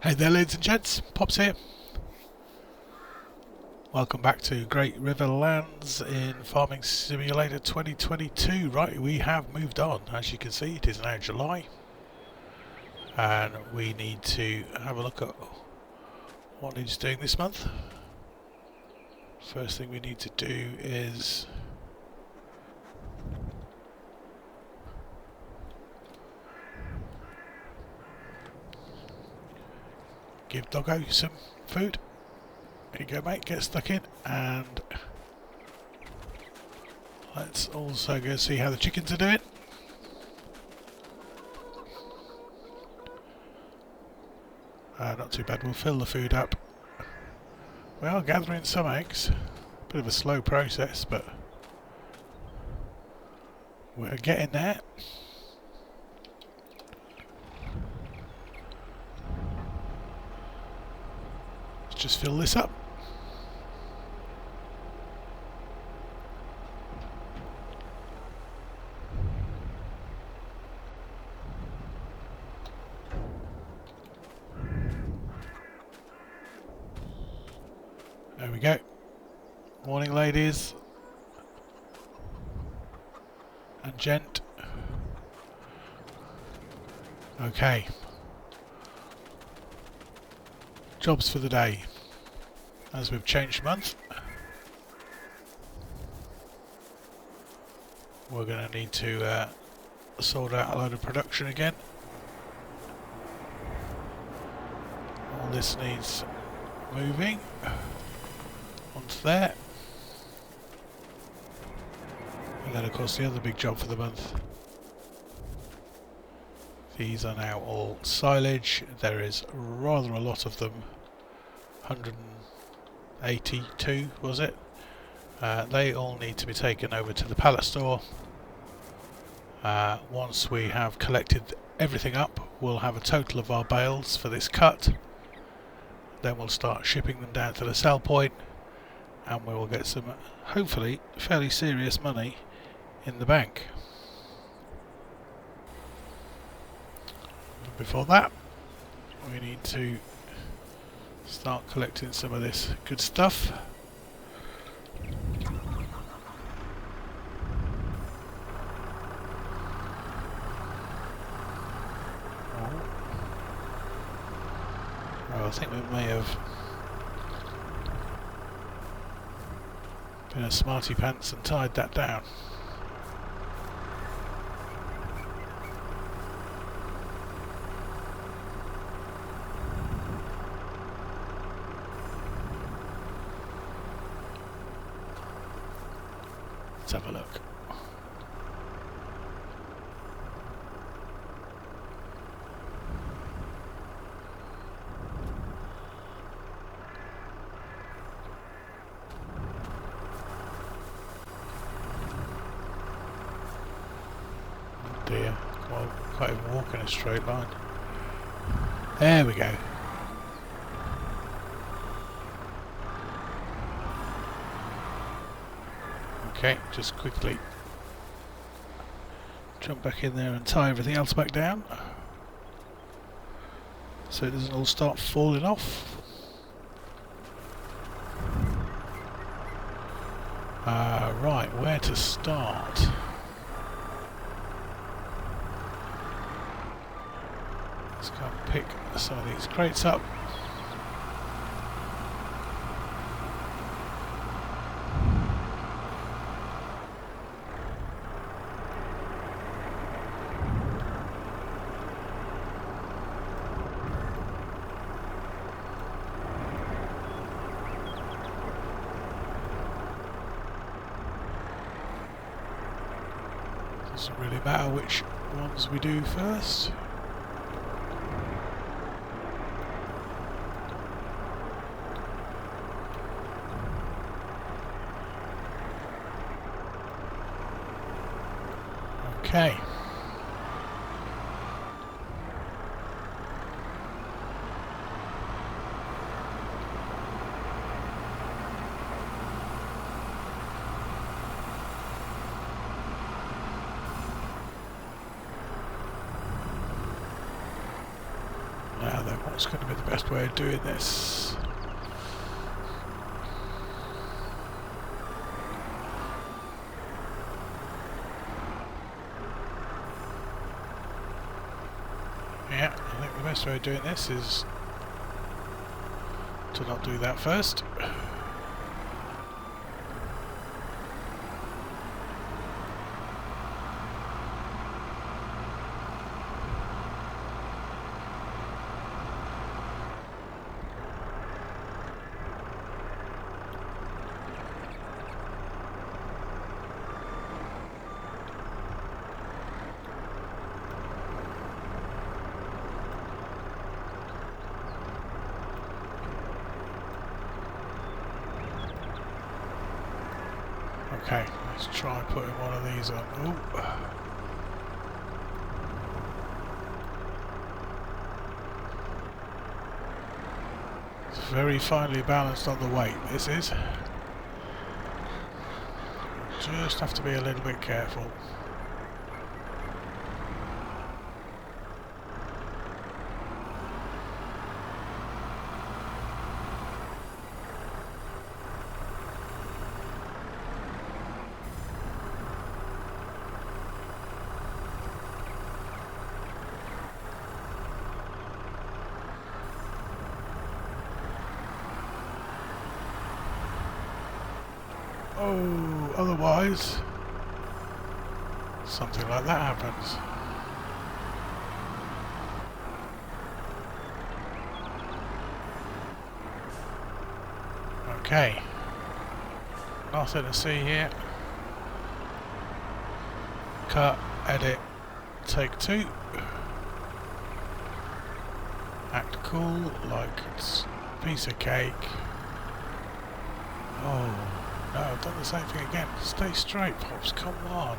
Hey there ladies and gents, Pops here. Welcome back to Great River Lands in Farming Simulator 2022. Right, we have moved on. As you can see, it is now July. And we need to have a look at what needs doing this month. First thing we need to do is give Doggo some food. Here you go mate, get stuck in, and let's also go see how the chickens are doing. Not too bad, we'll fill the food up. We are gathering some eggs, bit of a slow process, but we're getting there. Let's just fill this up. There we go. Morning ladies and gent. Okay. Jobs for the day. As we've changed month, we're going to need to sort out a load of production again. All this needs moving onto there. And then of course the other big job for the month. These are now all silage. There is rather a lot of them. 182 was it? They all need to be taken over to the pallet store. Once we have collected everything up, we'll have a total of our bales for this cut. Then we'll start shipping them down to the sell point, and we will get some, hopefully, fairly serious money in the bank. But before that, we need to start collecting some of this good stuff. Oh, I think we may have been a smarty pants and tied that down. Let's have a look. Oh dear, well, can't even walk in a straight line. There we go. Okay, just quickly jump back in there and tie everything else back down so it doesn't all start falling off. Right, where to start? Let's go and pick some of these crates up. Doesn't really matter which ones we do first. Okay. Now then, what's going to be the best way of doing this? Yeah, I think the best way of doing this is to not do that first. Okay, let's try putting one of these on. Ooh. It's very finely balanced on the weight, this is. Just have to be a little bit careful. Oh, otherwise, something like that happens. Okay, nothing to see here. Cut, edit, take two. Act cool, like it's a piece of cake. Oh. No, I've done the same thing again. Stay straight, Pops, come on.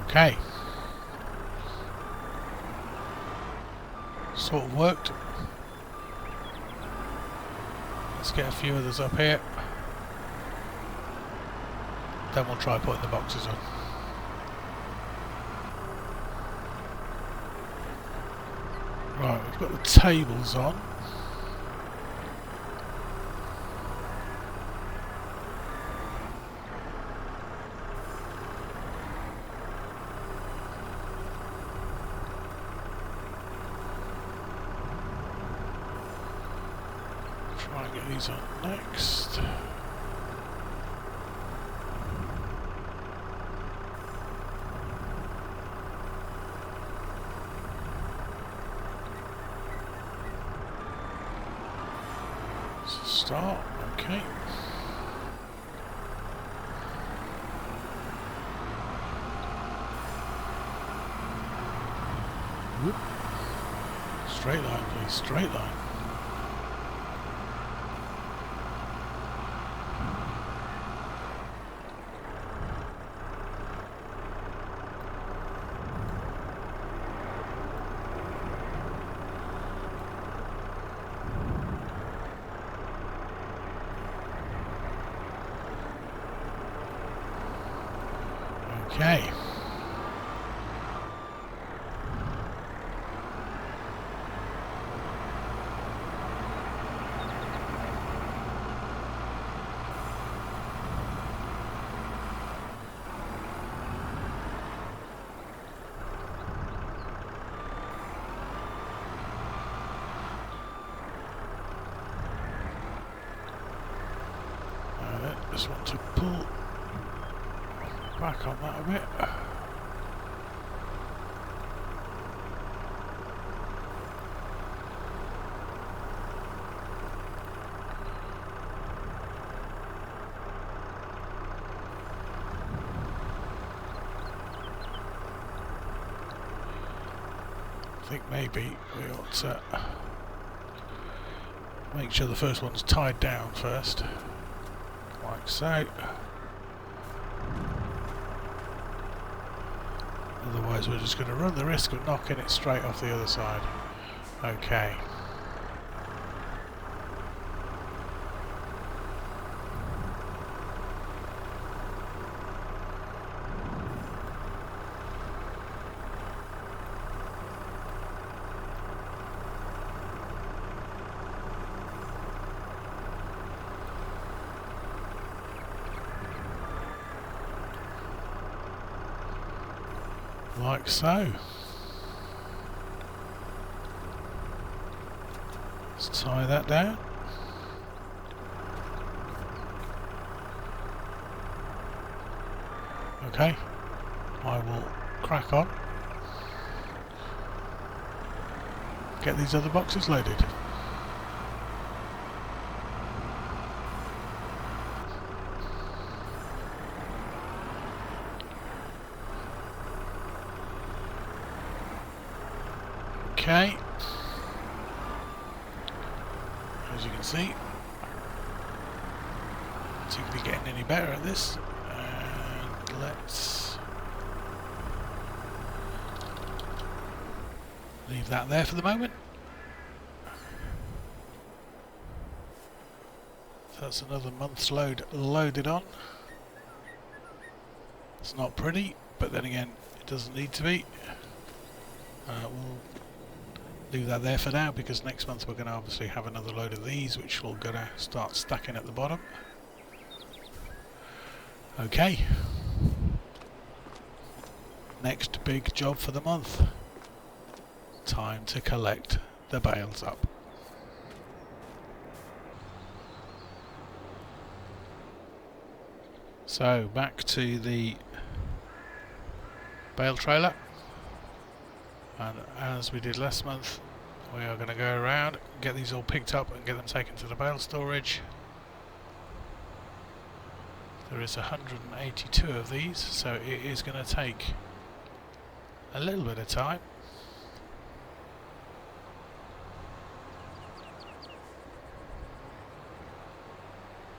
Okay. Sort of worked. Let's get a few others up here. Then we'll try putting the boxes on. Right, we've got the tables on. Try and get these on next. Start, okay. Whoop. Straight line, please, straight line. Okay. Now I just want to pull back on that a bit. I think maybe we ought to make sure the first one's tied down first, like so. Otherwise we're just going to run the risk of knocking it straight off the other side. Okay. Like so. Let's tie that down. Okay, I will crack on. Get these other boxes loaded. Okay, as you can see, not seem to be getting any better at this, and let's leave that there for the moment. So that's another month's load loaded on. It's not pretty, but then again it doesn't need to be. We'll leave that there for now, because next month we're going to obviously have another load of these which we're going to start stacking at the bottom. Okay, next big job for the month. Time to collect the bales up. So back to the bale trailer. And as we did last month, we are going to go around, get these all picked up and get them taken to the bale storage. There is 182 of these, so it is going to take a little bit of time.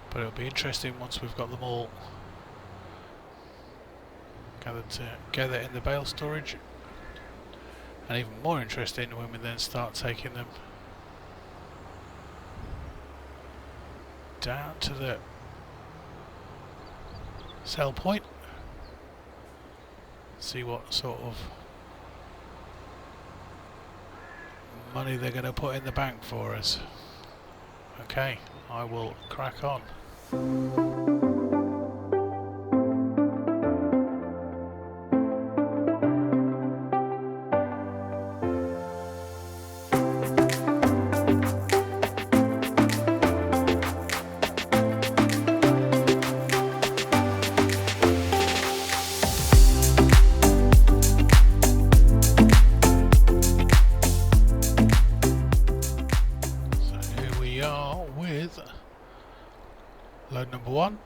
But it'll be interesting once we've got them all gathered together in the bale storage. And even more interesting when we then start taking them down to the sell point. See what sort of money they're going to put in the bank for us. Okay, I will crack on. Load number one.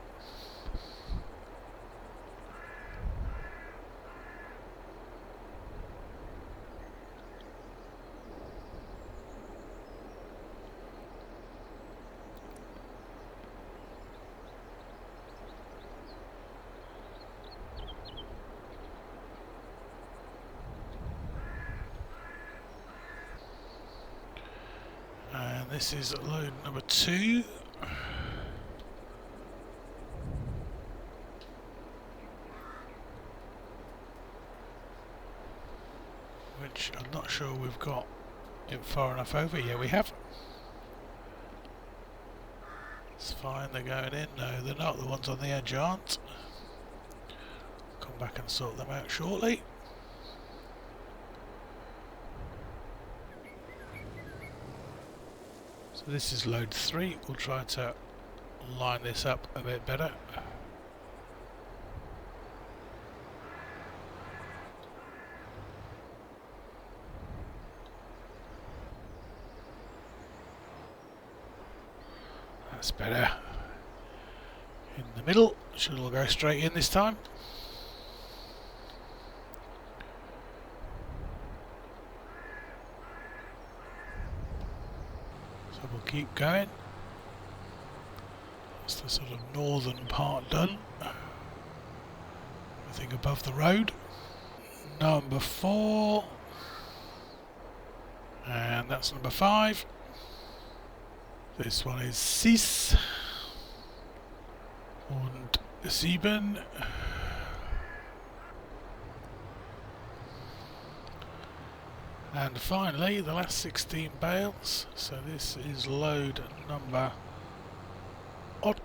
And this is load number two. Which I'm not sure we've got it far enough over. Yeah, we have. It's fine, they're going in. No, they're not. The ones on the edge aren't. Come back and sort them out shortly. So this is load 3. We'll try to line this up a bit better. That's better. In the middle, should all go straight in this time. So we'll keep going. That's the sort of northern part done. Everything above the road. Number 4. And that's number 5. This one is 6. Und 7. And finally, the last 16 bales. So this is load number 8.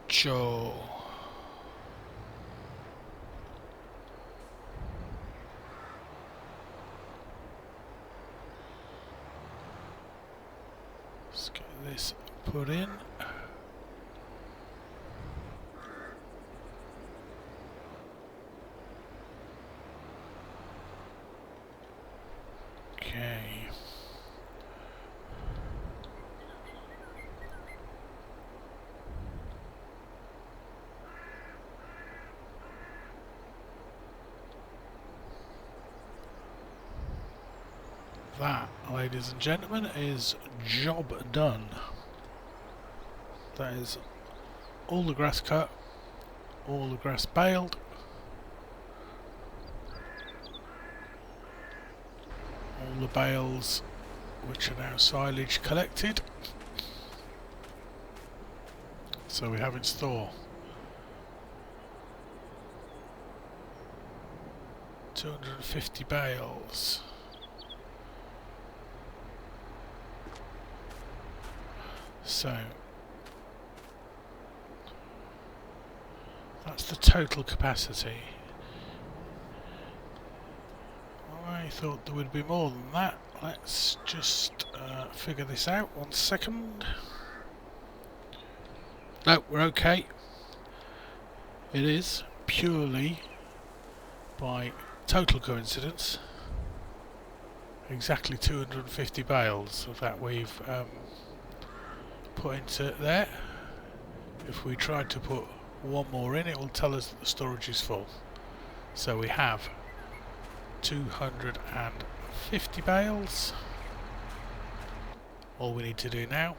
Let's get this put in. Okay. That, ladies and gentlemen, is job done. That is all the grass cut, all the grass baled, all the bales which are now silage collected. So we have in store 250 bales. So that's the total capacity. I thought there would be more than that. Let's just figure this out. 1 second. No, we're okay. It is purely by total coincidence exactly 250 bales that we've put into there. If we tried to put one more in, it will tell us that the storage is full. So we have 250 bales. All we need to do now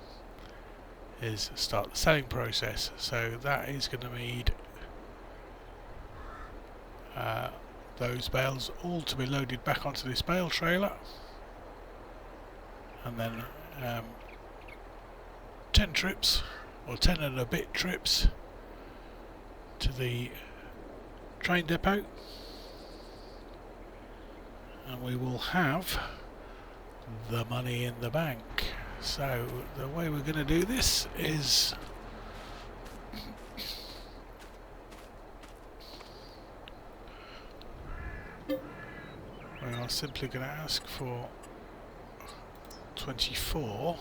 is start the selling process. So that is going to need those bales all to be loaded back onto this bale trailer, and then 10 trips, or 10 and a bit trips to the train depot, and we will have the money in the bank. So the way we're going to do this is we are simply going to ask for 24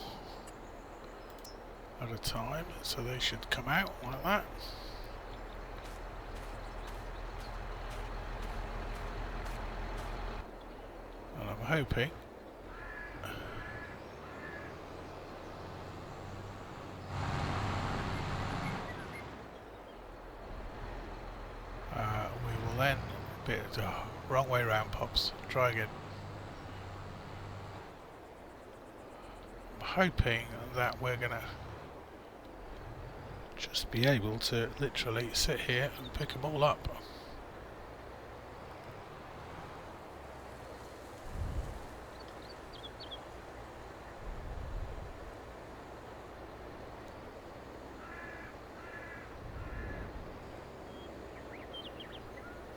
at a time, so they should come out like that. And I'm hoping we will then wrong way round, Pops. Try again. I'm hoping that we're gonna just be able to literally sit here and pick them all up.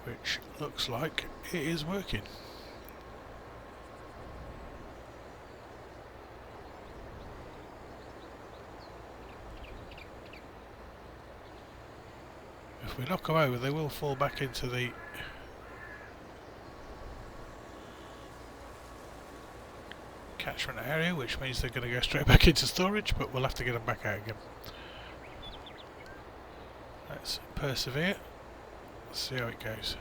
Which looks like it is working. If we knock them over, they will fall back into the catchment area, which means they're going to go straight back into storage, but we'll have to get them back out again. Let's persevere. Let's see how it goes.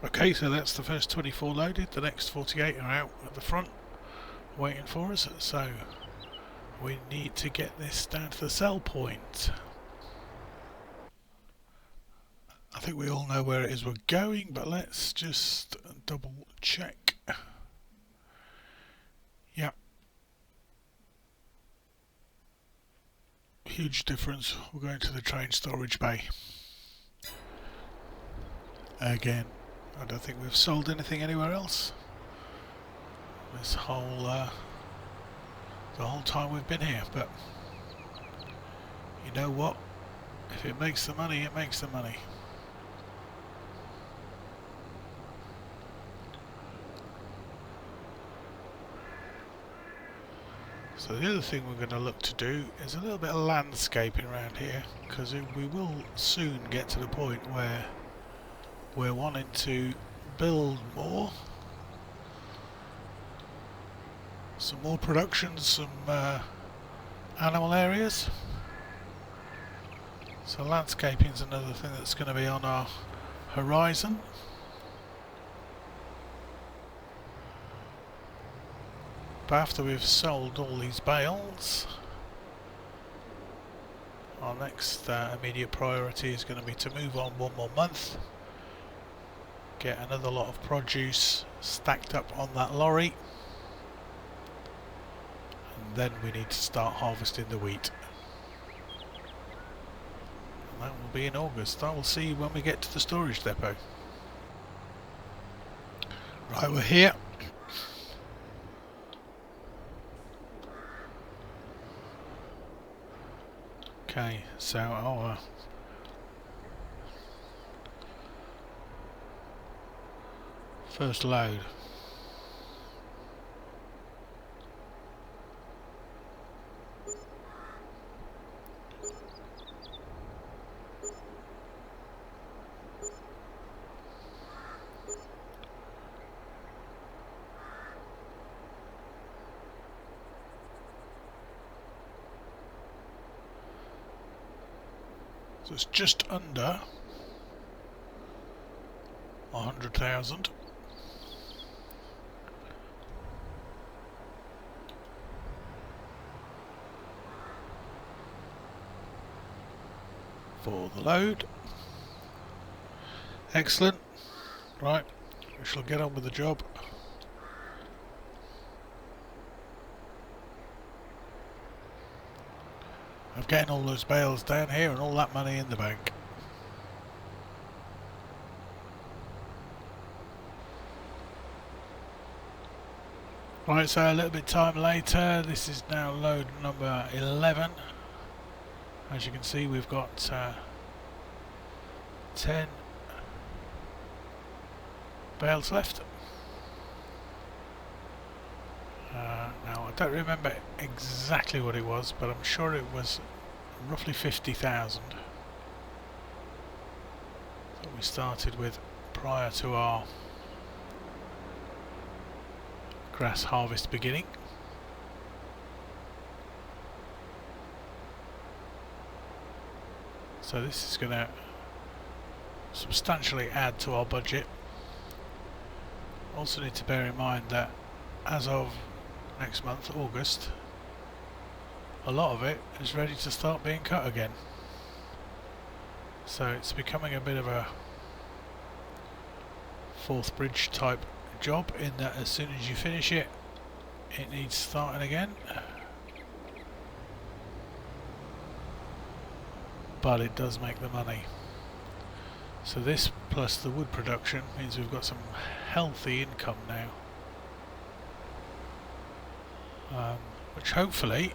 Okay, so that's the first 24 loaded. The next 48 are out at the front waiting for us. So we need to get this down to the sell point. think we all know where it is we're going, but let's just double check. Yeah. Huge difference. We're going to the train storage bay. Again, I don't think we've sold anything anywhere else. This whole the whole time we've been here, but you know what? If it makes the money, it makes the money. So the other thing we're going to look to do is a little bit of landscaping around here, because we will soon get to the point where we're wanting to build more. Some more production, some animal areas. So landscaping is another thing that's going to be on our horizon. But after we've sold all these bales, our next immediate priority is going to be to move on one more month, get another lot of produce stacked up on that lorry, and then we need to start harvesting the wheat. And that will be in August. I will see you when we get to the storage depot. Right, we're here. Okay, so our first load. So it's just under 100,000. For the load. Excellent. Right, we shall get on with the job. Of getting all those bales down here and all that money in the bank. Right, so a little bit time later, this is now load number 11. As you can see, we've got 10 bales left. Now I don't remember exactly what it was, but I'm sure it was roughly 50,000 that we started with prior to our grass harvest beginning. So this is going to substantially add to our budget. Also need to bear in mind that as of next month, August, a lot of it is ready to start being cut again. So it's becoming a bit of a fourth bridge type job, in that as soon as you finish it, it needs starting again. But it does make the money. So this plus the wood production means we've got some healthy income now, which hopefully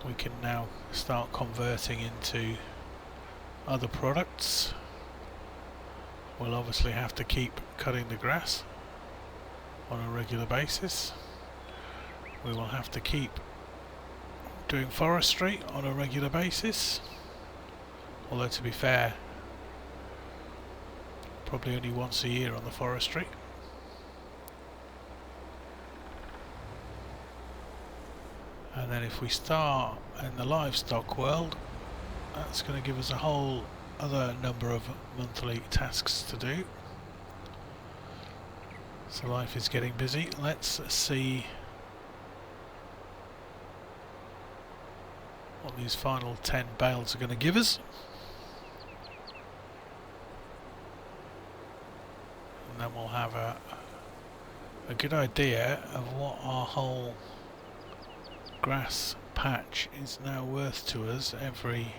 we can now start converting into other products. We'll obviously have to keep cutting the grass on a regular basis. We will have to keep doing forestry on a regular basis, although to be fair, probably only once a year on the forestry. And then if we start in the livestock world, that's going to give us a whole other number of monthly tasks to do. So life is getting busy. Let's see what these final 10 bales are going to give us. and then we'll have a good idea of what our whole grass patch is now worth to us every,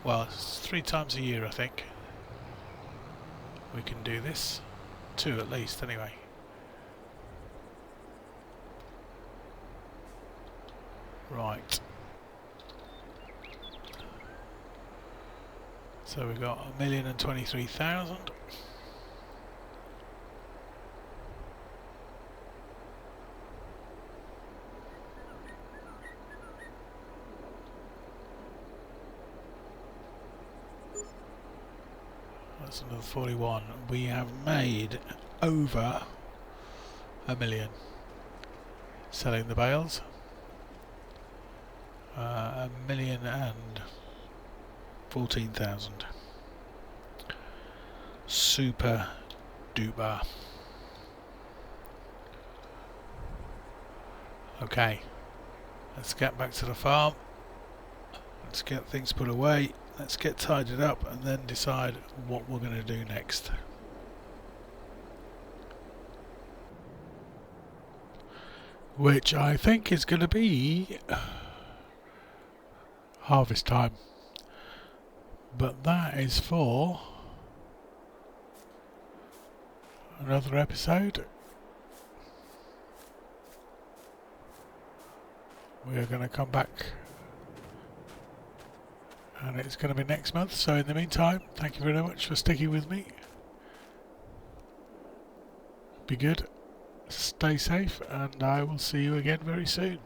well, it's 3 times a year I think we can do this. 2 at least anyway. Right. So we've got 1,023,000. That's another 41. We have made over 1 million selling the bales. 1,014,000. Super duper. Okay, let's get back to the farm. Let's get things put away. Let's get tidied up and then decide what we're going to do next. Which I think is going to be harvest time. But that is for another episode. We are going to come back and it's going to be next month. So in the meantime, thank you very much for sticking with me. Be good, stay safe, and I will see you again very soon.